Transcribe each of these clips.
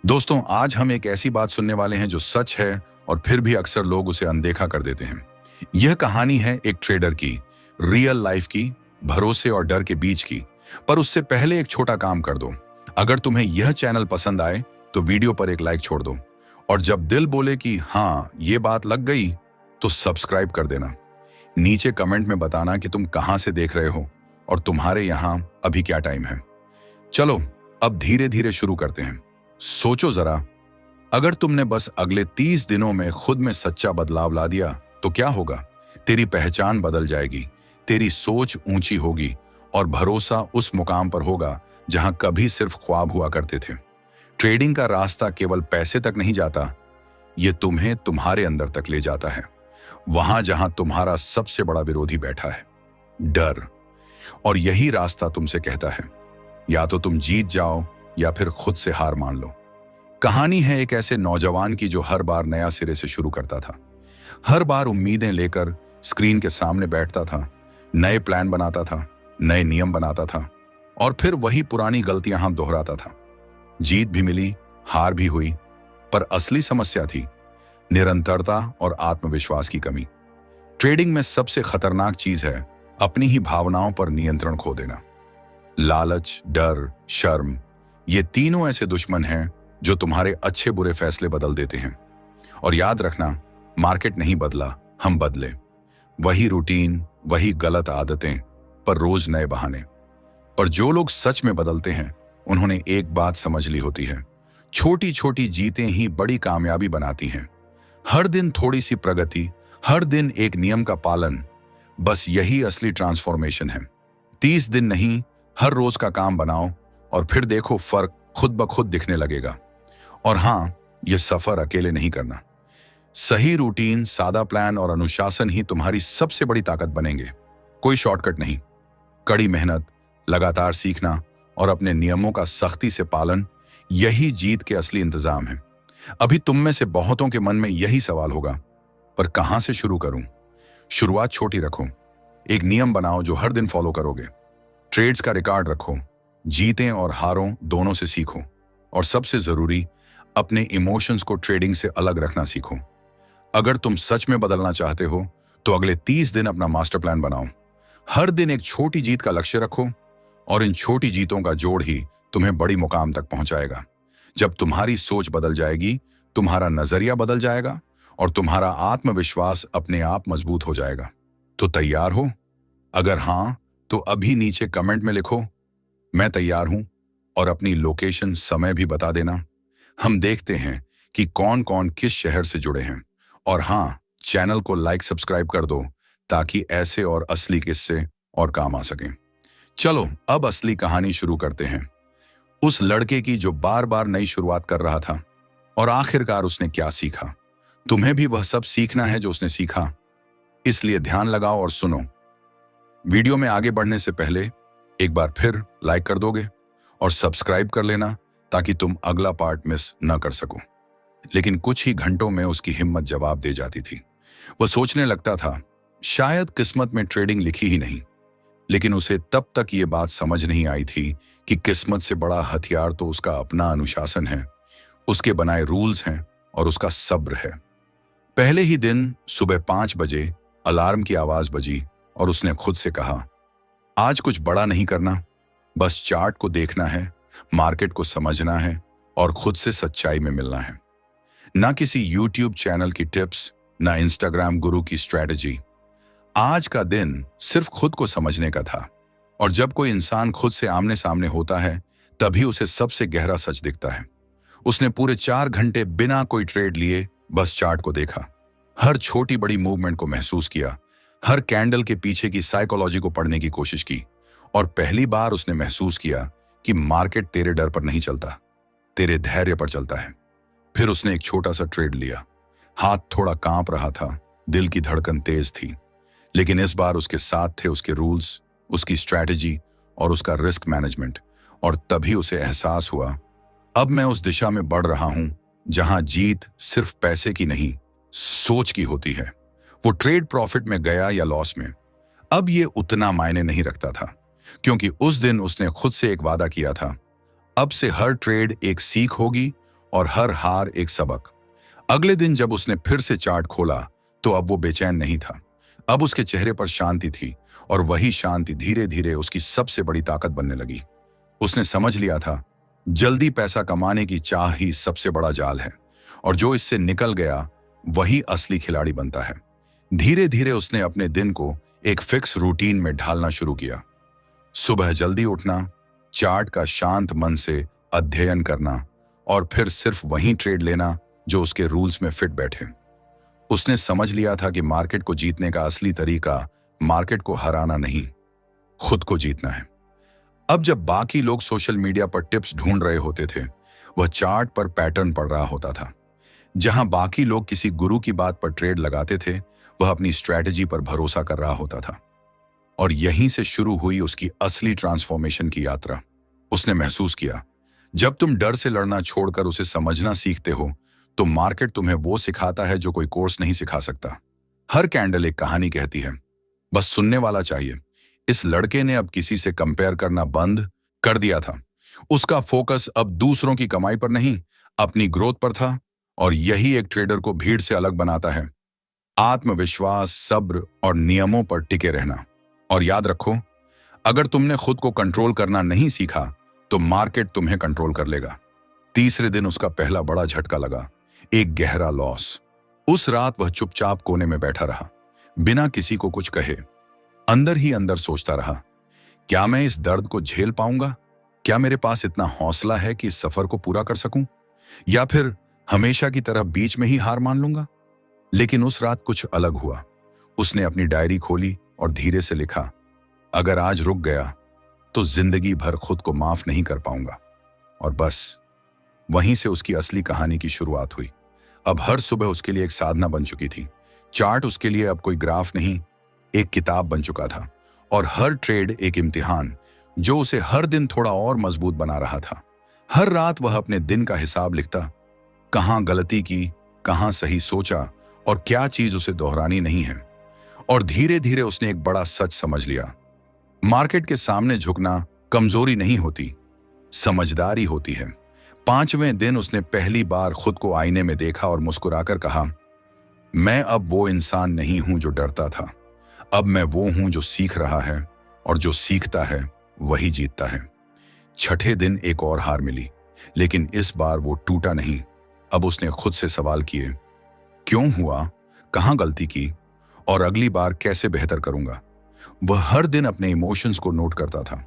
दोस्तों, आज हम एक ऐसी बात सुनने वाले हैं जो सच है और फिर भी अक्सर लोग उसे अनदेखा कर देते हैं। यह कहानी है एक ट्रेडर की, रियल लाइफ की, भरोसे और डर के बीच की। पर उससे पहले एक छोटा काम कर दो। अगर तुम्हें यह चैनल पसंद आए तो वीडियो पर एक लाइक छोड़ दो, और जब दिल बोले कि हाँ ये बात लग गई, तो सब्सक्राइब कर देना। नीचे कमेंट में बताना कि तुम कहां से देख रहे हो और तुम्हारे यहां अभी क्या टाइम है। चलो, अब धीरे धीरे शुरू करते हैं। सोचो जरा, अगर तुमने बस अगले 30 दिनों में खुद में सच्चा बदलाव ला दिया तो क्या होगा। तेरी पहचान बदल जाएगी, तेरी सोच ऊंची होगी और भरोसा उस मुकाम पर होगा जहां कभी सिर्फ ख्वाब हुआ करते थे। ट्रेडिंग का रास्ता केवल पैसे तक नहीं जाता, ये तुम्हें तुम्हारे अंदर तक ले जाता है, वहां जहां तुम्हारा सबसे बड़ा विरोधी बैठा है, डर। और यही रास्ता तुमसे कहता है, या तो तुम जीत जाओ या फिर खुद से हार मान लो। कहानी है एक ऐसे नौजवान की जो हर बार नया सिरे से शुरू करता था। हर बार उम्मीदें लेकर स्क्रीन के सामने बैठता था, नए प्लान बनाता था, नए नियम बनाता था, और फिर वही पुरानी गलतियां हम दोहराता था। जीत भी मिली, हार भी हुई, पर असली समस्या थी निरंतरता और आत्मविश्वास की कमी। ट्रेडिंग में सबसे खतरनाक चीज है अपनी ही भावनाओं पर नियंत्रण खो देना। लालच, डर, शर्म, ये तीनों ऐसे दुश्मन हैं जो तुम्हारे अच्छे बुरे फैसले बदल देते हैं। और याद रखना, मार्केट नहीं बदला, हम बदले। वही रूटीन, वही गलत आदतें, पर रोज नए बहाने। पर जो लोग सच में बदलते हैं, उन्होंने एक बात समझ ली होती है, छोटी छोटी जीतें ही बड़ी कामयाबी बनाती हैं। हर दिन थोड़ी सी प्रगति, हर दिन एक नियम का पालन, बस यही असली ट्रांसफॉर्मेशन है। 30 दिन नहीं, हर रोज का काम बनाओ और फिर देखो फर्क खुद ब खुद दिखने लगेगा। और हाँ, ये सफर अकेले नहीं करना। सही रूटीन, सादा प्लान और अनुशासन ही तुम्हारी सबसे बड़ी ताकत बनेंगे। कोई शॉर्टकट नहीं, कड़ी मेहनत, लगातार सीखना और अपने नियमों का सख्ती से पालन, यही जीत के असली इंतजाम है। अभी तुम में से बहुतों के मन में यही सवाल होगा, पर कहां से शुरू करूं? शुरुआत छोटी रखो। एक नियम बनाओ जो हर दिन फॉलो करोगे। ट्रेड्स का रिकॉर्ड रखो, जीतें और हारों दोनों से सीखो। और सबसे जरूरी, अपने इमोशंस को ट्रेडिंग से अलग रखना सीखो। अगर तुम सच में बदलना चाहते हो तो अगले 30 दिन अपना मास्टर प्लान बनाओ। हर दिन एक छोटी जीत का लक्ष्य रखो, और इन छोटी जीतों का जोड़ ही तुम्हें बड़ी मुकाम तक पहुंचाएगा। जब तुम्हारी सोच बदल जाएगी, तुम्हारा नजरिया बदल जाएगा और तुम्हारा आत्मविश्वास अपने आप मजबूत हो जाएगा। तो तैयार हो? अगर हां, तो अभी नीचे कमेंट में लिखो, मैं तैयार हूं, और अपनी लोकेशन, समय भी बता देना। हम देखते हैं कि कौन कौन किस शहर से जुड़े हैं। और हाँ, चैनल को लाइक, सब्सक्राइब कर दो ताकि ऐसे और असली किस्से और काम आ सकें। चलो, अब असली कहानी शुरू करते हैं। उस लड़के की जो बार बार नई शुरुआत कर रहा था, और आखिरकार उसने क्या सीखा। तुम्हें भी वह सब सीखना है जो उसने सीखा, इसलिए ध्यान लगाओ और सुनो। वीडियो में आगे बढ़ने से पहले एक बार फिर लाइक कर दोगे और सब्सक्राइब कर लेना ताकि तुम अगला पार्ट मिस न कर सको। लेकिन कुछ ही घंटों में उसकी हिम्मत जवाब दे जाती थी। वह सोचने लगता था, शायद किस्मत में ट्रेडिंग लिखी ही नहीं। लेकिन उसे तब तक ये बात समझ नहीं आई थी कि किस्मत से बड़ा हथियार तो उसका अपना अनुशासन है, उसके बनाए रूल्स हैं और उसका सब्र है। पहले ही दिन सुबह 5 बजे अलार्म की आवाज बजी और उसने खुद से कहा, आज कुछ बड़ा नहीं करना, बस चार्ट को देखना है, मार्केट को समझना है और खुद से सच्चाई में मिलना है। ना किसी यूट्यूब चैनल की टिप्स, ना इंस्टाग्राम गुरु की स्ट्रेटजी। आज का दिन सिर्फ खुद को समझने का था। और जब कोई इंसान खुद से आमने सामने होता है, तभी उसे सबसे गहरा सच दिखता है। उसने पूरे 4 घंटे बिना कोई ट्रेड लिए बस चार्ट को देखा, हर छोटी बड़ी मूवमेंट को महसूस किया, हर कैंडल के पीछे की साइकोलॉजी को पढ़ने की कोशिश की। और पहली बार उसने महसूस किया कि मार्केट तेरे डर पर नहीं चलता, तेरे धैर्य पर चलता है। फिर उसने एक छोटा सा ट्रेड लिया। हाथ थोड़ा कांप रहा था, दिल की धड़कन तेज थी, लेकिन इस बार उसके साथ थे उसके रूल्स, उसकी स्ट्रैटेजी और उसका रिस्क मैनेजमेंट। और तभी उसे एहसास हुआ, अब मैं उस दिशा में बढ़ रहा हूं जहां जीत सिर्फ पैसे की नहीं, सोच की होती है। वो ट्रेड प्रॉफिट में गया या लॉस में, अब ये उतना मायने नहीं रखता था, क्योंकि उस दिन उसने खुद से एक वादा किया था, अब से हर ट्रेड एक सीख होगी और हर हार एक सबक। अगले दिन जब उसने फिर से चार्ट खोला तो अब वो बेचैन नहीं था। अब उसके चेहरे पर शांति थी और वही शांति धीरे धीरे उसकी सबसे बड़ी ताकत बनने लगी। उसने समझ लिया था, जल्दी पैसा कमाने की चाह ही सबसे बड़ा जाल है और जो इससे निकल गया वही असली खिलाड़ी बनता है। धीरे धीरे उसने अपने दिन को एक फिक्स रूटीन में ढालना शुरू किया। सुबह जल्दी उठना, चार्ट का शांत मन से अध्ययन करना और फिर सिर्फ वही ट्रेड लेना जो उसके रूल्स में फिट बैठे। उसने समझ लिया था कि मार्केट को जीतने का असली तरीका मार्केट को हराना नहीं, खुद को जीतना है। अब जब बाकी लोग सोशल मीडिया पर टिप्स ढूंढ रहे होते थे, वह चार्ट पर पैटर्न पढ़ रहा होता था। जहां बाकी लोग किसी गुरु की बात पर ट्रेड लगाते थे, वह अपनी स्ट्रैटेजी पर भरोसा कर रहा होता था। और यहीं से शुरू हुई उसकी असली ट्रांसफॉर्मेशन की यात्रा। उसने महसूस किया, जब तुम डर से लड़ना छोड़कर उसे समझना सीखते हो तो मार्केट तुम्हें वो सिखाता है जो कोई कोर्स नहीं सिखा सकता। हर कैंडल एक कहानी कहती है, बस सुनने वाला चाहिए। इस लड़के ने अब किसी से कंपेयर करना बंद कर दिया था। उसका फोकस अब दूसरों की कमाई पर नहीं, अपनी ग्रोथ पर था। और यही एक ट्रेडर को भीड़ से अलग बनाता है। आत्मविश्वास, सब्र और नियमों पर टिके रहना। और याद रखो, अगर तुमने खुद को कंट्रोल करना नहीं सीखा तो मार्केट तुम्हें कंट्रोल कर लेगा। तीसरे दिन उसका पहला बड़ा झटका लगा, एक गहरा लॉस। उस रात वह चुपचाप कोने में बैठा रहा, बिना किसी को कुछ कहे। अंदर ही अंदर सोचता रहा, क्या मैं इस दर्द को झेल पाऊंगा? क्या मेरे पास इतना हौसला है कि इस सफर को पूरा कर सकूं? या फिर हमेशा की तरह बीच में ही हार मान लूंगा? लेकिन उस रात कुछ अलग हुआ। उसने अपनी डायरी खोली और धीरे से लिखा, अगर आज रुक गया तो जिंदगी भर खुद को माफ नहीं कर पाऊंगा। और बस वहीं से उसकी असली कहानी की शुरुआत हुई। अब हर सुबह उसके लिए एक साधना बन चुकी थी। चार्ट उसके लिए अब कोई ग्राफ नहीं, एक किताब बन चुका था। और हर ट्रेड एक इम्तिहान जो उसे हर दिन थोड़ा और मजबूत बना रहा था। हर रात वह अपने दिन का हिसाब लिखता, कहां गलती की, कहां सही सोचा और क्या चीज उसे दोहरानी नहीं है। और धीरे धीरे उसने एक बड़ा सच समझ लिया, मार्केट के सामने झुकना कमजोरी नहीं होती, समझदारी होती है। 5वें दिन उसने पहली बार खुद को आईने में देखा और मुस्कुराकर कहा, मैं अब वो इंसान नहीं हूं जो डरता था, अब मैं वो हूं जो सीख रहा है और जो सीखता है वही जीतता है। छठे दिन एक और हार मिली, लेकिन इस बार वो टूटा नहीं। अब उसने खुद से सवाल किए, क्यों हुआ, कहां गलती की और अगली बार कैसे बेहतर करूंगा। वह हर दिन अपने इमोशंस को नोट करता था,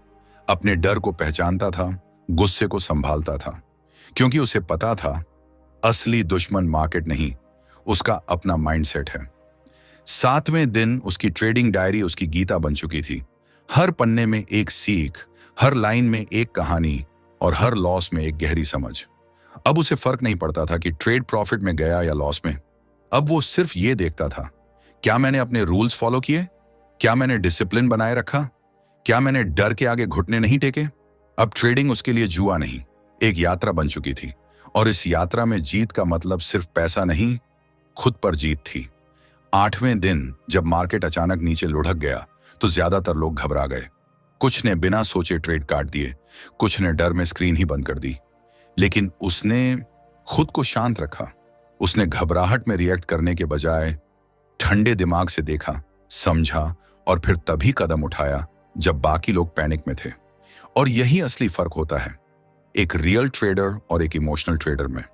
अपने डर को पहचानता था, गुस्से को संभालता था, क्योंकि उसे पता था असली दुश्मन मार्केट नहीं, उसका अपना माइंडसेट है। 7वें दिन उसकी ट्रेडिंग डायरी उसकी गीता बन चुकी थी। हर पन्ने में एक सीख, हर लाइन में एक कहानी और हर लॉस में एक गहरी समझ। अब उसे फर्क नहीं पड़ता था कि ट्रेड प्रॉफिट में गया या लॉस में। अब वो सिर्फ ये देखता था, क्या मैंने अपने रूल्स फॉलो किए, क्या मैंने डिसिप्लिन बनाए रखा, क्या मैंने डर के आगे घुटने नहीं टेके। अब ट्रेडिंग उसके लिए जुआ नहीं, एक यात्रा बन चुकी थी। और इस यात्रा में जीत का मतलब सिर्फ पैसा नहीं, खुद पर जीत थी। 8वें दिन जब मार्केट अचानक नीचे लुढ़क गया तो ज्यादातर लोग घबरा गए। कुछ ने बिना सोचे ट्रेड काट दिए, कुछ ने डर में स्क्रीन ही बंद कर दी। लेकिन उसने खुद को शांत रखा। उसने घबराहट में रिएक्ट करने के बजाय ठंडे दिमाग से देखा, समझा और फिर तभी कदम उठाया जब बाकी लोग पैनिक में थे। और यही असली फर्क होता है एक रियल ट्रेडर और एक इमोशनल ट्रेडर में।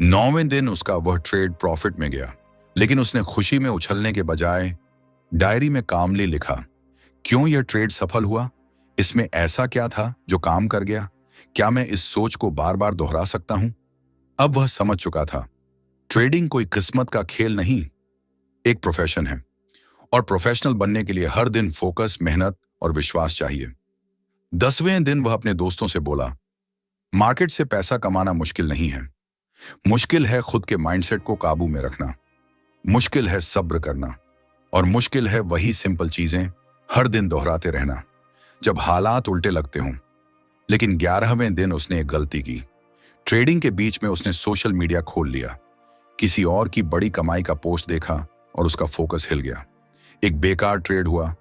9वें दिन उसका वह ट्रेड प्रॉफिट में गया, लेकिन उसने खुशी में उछलने के बजाय डायरी में कामली लिखा, क्यों यह ट्रेड सफल हुआ, इसमें ऐसा क्या था जो काम कर गया, क्या मैं इस सोच को बार बार दोहरा सकता हूं। अब वह समझ चुका था, ट्रेडिंग कोई किस्मत का खेल नहीं, एक प्रोफेशन है। और प्रोफेशनल बनने के लिए हर दिन फोकस, मेहनत और विश्वास चाहिए। 10वें दिन वह अपने दोस्तों से बोला, मार्केट से पैसा कमाना मुश्किल नहीं है, मुश्किल है खुद के माइंडसेट को काबू में रखना, मुश्किल है सब्र करना और मुश्किल है वही सिंपल चीजें हर दिन दोहराते रहना जब हालात उल्टे लगते हों। लेकिन 11वें दिन उसने एक गलती की। ट्रेडिंग के बीच में उसने सोशल मीडिया खोल लिया, किसी और की बड़ी कमाई का पोस्ट देखा और उसका फोकस हिल गया। एक बेकार ट्रेड हुआ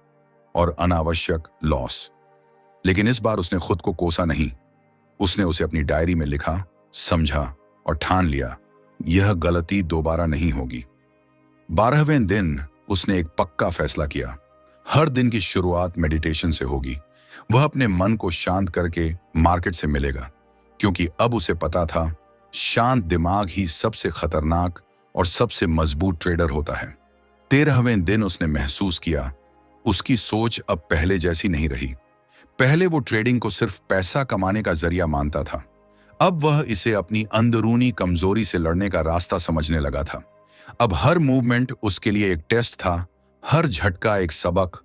और अनावश्यक लॉस। लेकिन इस बार उसने खुद को कोसा नहीं, उसने उसे अपनी डायरी में लिखा, समझा और ठान लिया यह गलती दोबारा नहीं होगी। 12वें दिन उसने एक पक्का फैसला किया, हर दिन की शुरुआत मेडिटेशन से होगी। वह अपने मन को शांत करके मार्केट से मिलेगा, क्योंकि अब उसे पता था शांत दिमाग ही सबसे खतरनाक और सबसे मजबूत ट्रेडर होता है। 13वें दिन उसने महसूस किया उसकी सोच अब पहले जैसी नहीं रही। पहले वो ट्रेडिंग को सिर्फ पैसा कमाने का जरिया मानता था, अब वह इसे अपनी अंदरूनी कमजोरी से लड़ने का रास्ता समझने लगा था। अब हर मूवमेंट उसके लिए एक टेस्ट था, हर झटका एक सबक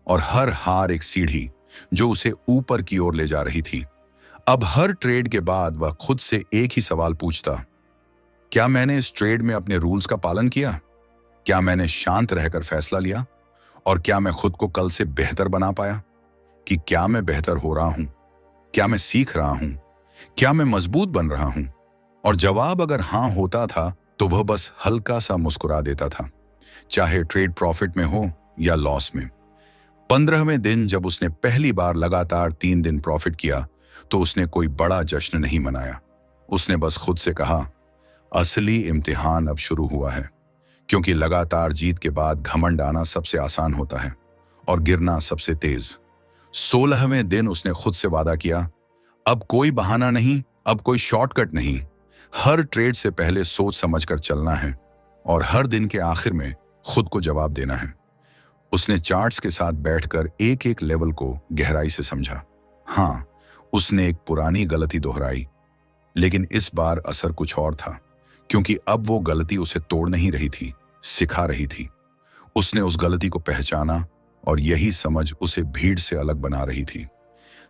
और हर हार एक सीढ़ी जो उसे ऊपर की ओर ले जा रही थी। अब हर ट्रेड के बाद वह खुद से एक ही सवाल पूछता, क्या मैंने इस ट्रेड में अपने रूल्स का पालन किया? क्या मैंने शांत रहकर फैसला लिया? और क्या मैं खुद को कल से बेहतर बना पाया? कि क्या मैं बेहतर हो रहा हूं? क्या मैं सीख रहा हूं? क्या मैं मजबूत बन रहा हूं? और जवाब अगर हां होता था तो वह बस हल्का सा मुस्कुरा देता था, चाहे ट्रेड प्रॉफिट में हो या लॉस में। 15वें दिन जब उसने पहली बार लगातार 3 दिन प्रॉफिट किया तो उसने कोई बड़ा जश्न नहीं मनाया। उसने बस खुद से कहा, असली इम्तिहान अब शुरू हुआ है, क्योंकि लगातार जीत के बाद घमंड आना सबसे आसान होता है और गिरना सबसे तेज। 16वें दिन उसने खुद से वादा किया, अब कोई बहाना नहीं, अब कोई शॉर्टकट नहीं। हर ट्रेड से पहले सोच समझकर चलना है और हर दिन के आखिर में खुद को जवाब देना है। उसने चार्ट्स के साथ बैठकर एक एक लेवल को गहराई से समझा। हाँ, उसने एक पुरानी गलती दोहराई, लेकिन इस बार असर कुछ और था, क्योंकि अब वो गलती उसे तोड़ नहीं रही थी, सिखा रही थी। उसने उस गलती को पहचाना और यही समझ उसे भीड़ से अलग बना रही थी।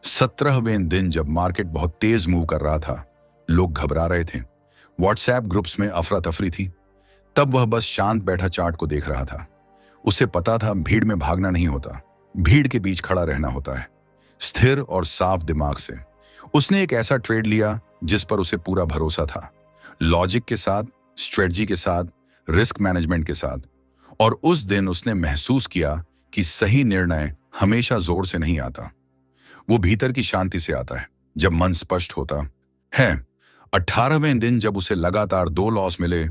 17वें दिन जब मार्केट बहुत तेज मूव कर रहा था, लोग घबरा रहे थे, व्हाट्सएप ग्रुप्स में अफरा तफरी थी, तब वह बस शांत बैठा चार्ट को देख रहा था। उसे पता था भीड़ में भागना नहीं होता, भीड़ के बीच खड़ा रहना होता है, स्थिर और साफ दिमाग से। उसने एक ऐसा ट्रेड लिया जिस पर उसे पूरा भरोसा था, लॉजिक के साथ, स्ट्रेटजी के साथ, रिस्क मैनेजमेंट के साथ। और उस दिन उसने महसूस किया कि सही निर्णय हमेशा जोर से नहीं आता, वो भीतर की शांति से आता है, जब मन स्पष्ट होता है। 18वें दिन जब उसे लगातार 2 लॉस मिले,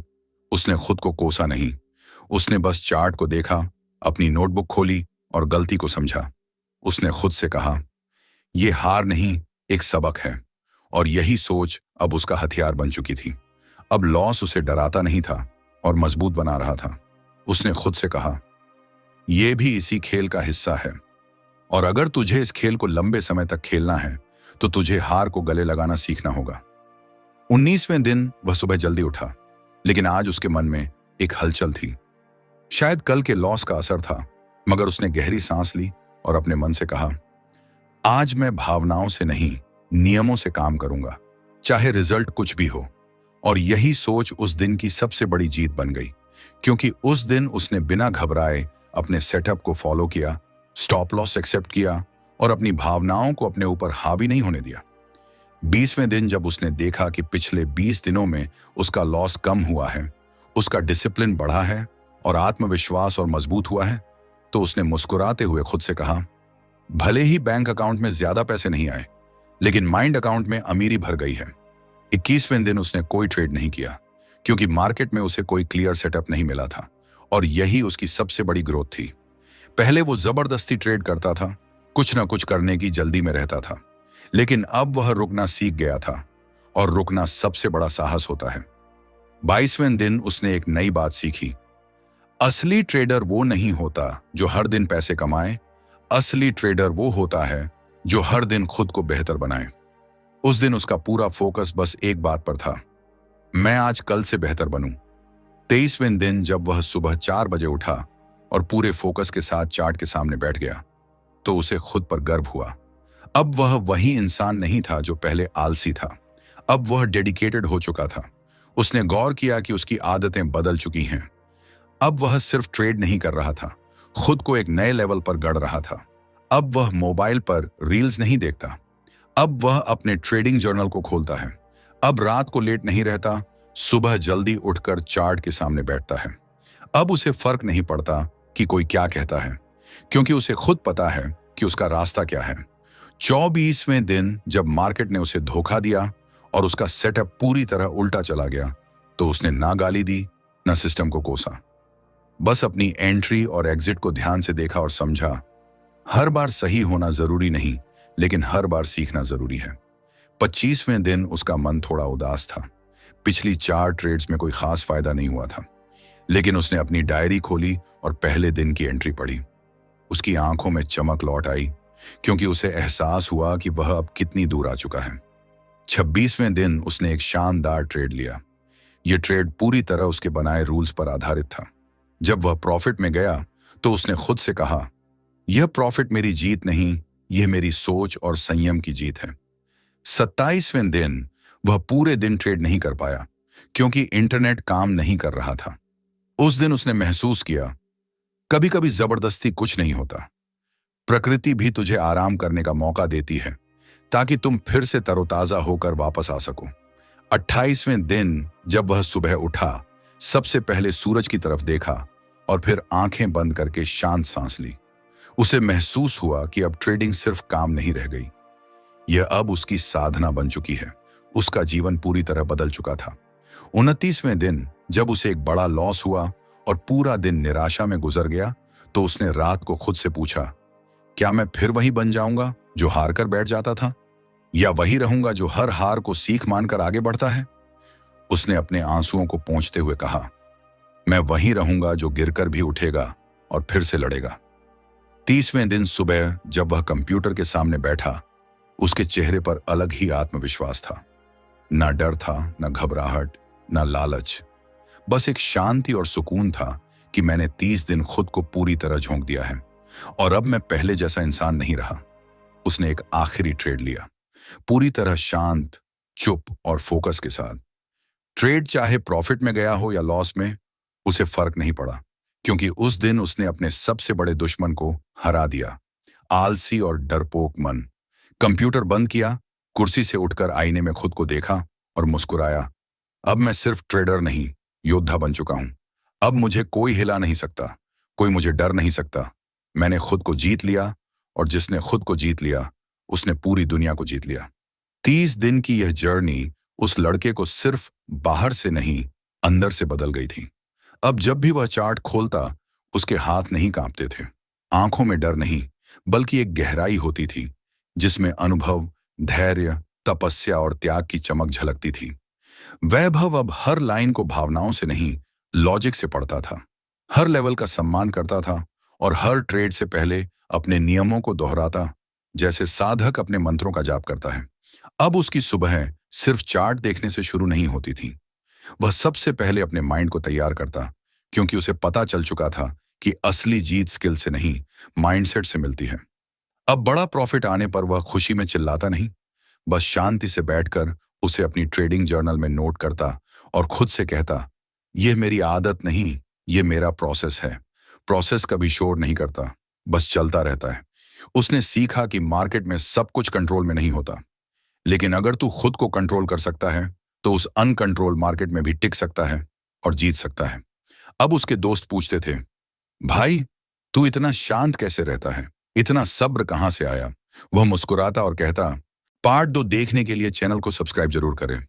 उसने खुद को कोसा नहीं। उसने बस चार्ट को देखा, अपनी नोटबुक खोली और गलती को समझा। उसने खुद से कहा, यह हार नहीं, एक सबक है। और यही सोच अब उसका हथियार बन चुकी थी। अब लॉस उसे डराता नहीं था और मजबूत बना रहा था। उसने खुद से कहा, यह भी इसी खेल का हिस्सा है, और अगर तुझे इस खेल को लंबे समय तक खेलना है तो तुझे हार को गले लगाना सीखना होगा। 19वें दिन वह सुबह जल्दी उठा, लेकिन आज उसके मन में एक हलचल थी। शायद कल के लॉस का असर था, मगर उसने गहरी सांस ली और अपने मन से कहा, आज मैं भावनाओं से नहीं, नियमों से काम करूंगा, चाहे रिजल्ट कुछ भी हो। और यही सोच उस दिन की सबसे बड़ी जीत बन गई, क्योंकि उस दिन उसने बिना घबराए अपने सेटअप को फॉलो किया, स्टॉप लॉस एक्सेप्ट किया और अपनी भावनाओं को अपने ऊपर हावी नहीं होने दिया। 20वें दिन जब उसने देखा कि पिछले 20 दिनों में उसका लॉस कम हुआ है, उसका डिसिप्लिन बढ़ा है और आत्मविश्वास और मजबूत हुआ है, तो उसने मुस्कुराते हुए खुद से कहा, भले ही बैंक अकाउंट में ज्यादा पैसे नहीं आए, लेकिन माइंड अकाउंट में अमीरी भर गई है। 21वें दिन उसने कोई ट्रेड नहीं किया, क्योंकि मार्केट में उसे कोई क्लियर सेटअप नहीं मिला था, और यही उसकी सबसे बड़ी ग्रोथ थी। पहले वो जबरदस्ती ट्रेड करता था, कुछ ना कुछ करने की जल्दी में रहता था, लेकिन अब वह रुकना सीख गया था, और रुकना सबसे बड़ा साहस होता है। 22वें दिन उसने एक नई बात सीखी, असली ट्रेडर वो नहीं होता जो हर दिन पैसे कमाए, असली ट्रेडर वो होता है जो हर दिन खुद को बेहतर बनाए। उस दिन उसका पूरा फोकस बस एक बात पर था, मैं आज कल से बेहतर बनूं। 23वें दिन जब वह सुबह 4 बजे उठा और पूरे फोकस के साथ चार्ट के सामने बैठ गया, तो उसे खुद पर गर्व हुआ। अब वह वही इंसान नहीं था जो पहले आलसी था, अब वह डेडिकेटेड हो चुका था। उसने गौर किया कि उसकी आदतें बदल चुकी हैं। अब वह सिर्फ ट्रेड नहीं कर रहा था, खुद को एक नए लेवल पर गढ़ रहा था। अब वह मोबाइल पर रील्स नहीं देखता, अब वह अपने ट्रेडिंग जर्नल को खोलता है। अब रात को लेट नहीं रहता, सुबह जल्दी उठकर चार्ट के सामने बैठता है। अब उसे फर्क नहीं पड़ता कि कोई क्या कहता है, क्योंकि उसे खुद पता है कि उसका रास्ता क्या है। 24वें दिन जब मार्केट ने उसे धोखा दिया और उसका सेटअप पूरी तरह उल्टा चला गया तो उसने ना गाली दी ना सिस्टम को कोसा, बस अपनी एंट्री और एग्जिट को ध्यान से देखा और समझा हर बार सही होना जरूरी नहीं, लेकिन हर बार सीखना जरूरी है। 25वें दिन उसका मन थोड़ा उदास था। पिछली 4 ट्रेड्स में कोई खास फायदा नहीं हुआ था, लेकिन उसने अपनी डायरी खोली और पहले दिन की एंट्री पढ़ी। उसकी आंखों में चमक लौट आई क्योंकि उसे एहसास हुआ कि वह अब कितनी दूर आ चुका है। 26वें दिन उसने एक शानदार ट्रेड लिया। यह ट्रेड पूरी तरह उसके बनाए रूल्स पर आधारित था। जब वह प्रॉफिट में गया तो उसने खुद से कहा, यह प्रॉफिट मेरी जीत नहीं, यह मेरी सोच और संयम की जीत है। 27वें दिन वह पूरे दिन ट्रेड नहीं कर पाया क्योंकि इंटरनेट काम नहीं कर रहा था। उस दिन उसने महसूस किया, कभी कभी जबरदस्ती कुछ नहीं होता। प्रकृति भी तुझे आराम करने का मौका देती है ताकि तुम फिर से तरोताजा होकर वापस आ सको। 28वें दिन जब वह सुबह उठा, सबसे पहले सूरज की तरफ देखा और फिर आंखें बंद करके शांत सांस ली। उसे महसूस हुआ कि अब ट्रेडिंग सिर्फ काम नहीं रह गई, यह अब उसकी साधना बन चुकी है। उसका जीवन पूरी तरह बदल चुका था। 29वें दिन जब उसे एक बड़ा लॉस हुआ और पूरा दिन निराशा में गुजर गया तो उसने रात को खुद से पूछा, क्या मैं फिर वही बन जाऊंगा जो हार कर बैठ जाता था, या वही रहूंगा जो हर हार को सीख मानकर आगे बढ़ता है? उसने अपने आंसुओं को पोंछते हुए कहा, मैं वही रहूंगा जो गिरकर भी उठेगा और फिर से लड़ेगा। 30वें दिन सुबह जब वह कंप्यूटर के सामने बैठा, उसके चेहरे पर अलग ही आत्मविश्वास था। ना डर था, ना घबराहट, ना लालच, बस एक शांति और सुकून था कि मैंने 30 दिन खुद को पूरी तरह झोंक दिया है और अब मैं पहले जैसा इंसान नहीं रहा। उसने एक आखिरी ट्रेड लिया, पूरी तरह शांत, चुप और फोकस के साथ। ट्रेड चाहे प्रॉफिट में गया हो या लॉस में, उसे फर्क नहीं पड़ा क्योंकि उस दिन उसने अपने सबसे बड़े दुश्मन को हरा दिया, आलसी और डरपोक मन। कंप्यूटर बंद किया, कुर्सी से उठकर आईने में खुद को देखा और मुस्कुराया। अब मैं सिर्फ ट्रेडर नहीं, योद्धा बन चुका हूं। अब मुझे कोई हिला नहीं सकता, कोई मुझे डर नहीं सकता। मैंने खुद को जीत लिया और जिसने खुद को जीत लिया उसने पूरी दुनिया को जीत लिया। 30 दिन की यह जर्नी उस लड़के को सिर्फ बाहर से नहीं, अंदर से बदल गई थी। अब जब भी वह चार्ट खोलता, उसके हाथ नहीं कांपते थे, आंखों में डर नहीं, बल्कि एक गहराई होती थी जिसमें अनुभव, धैर्य, तपस्या और त्याग की चमक झलकती थी। वैभव अब हर लाइन को भावनाओं से नहीं, लॉजिक से पढ़ता था, हर लेवल का सम्मान करता था और हर ट्रेड से पहले अपने नियमों को दोहराता, जैसे साधक अपने मंत्रों का जाप करता है। अब उसकी सुबह सिर्फ चार्ट देखने से शुरू नहीं होती थी। वह सबसे पहले अपने माइंड को तैयार करता, क्योंकि उसे पता चल चुका था कि असली जीत स्किल से नहीं, माइंडसेट से मिलती है। अब बड़ा प्रॉफिट आने पर वह खुशी में चिल्लाता नहीं, बस शांति से बैठकर उसे अपनी ट्रेडिंग जर्नल में नोट करता और खुद से कहता, यह मेरी आदत नहीं, यह मेरा प्रोसेस है। प्रोसेस कभी शोर नहीं करता, बस चलता रहता है। उसने सीखा कि मार्केट में सब कुछ कंट्रोल में नहीं होता, लेकिन अगर तू खुद को कंट्रोल कर सकता है तो उस अनकंट्रोल मार्केट में भी टिक सकता है और जीत सकता है। अब उसके दोस्त पूछते थे, भाई तू इतना शांत कैसे रहता है, इतना सब्र कहां से आया? वह मुस्कुराता और कहता, पार्ट 2 देखने के लिए चैनल को सब्सक्राइब जरूर करें।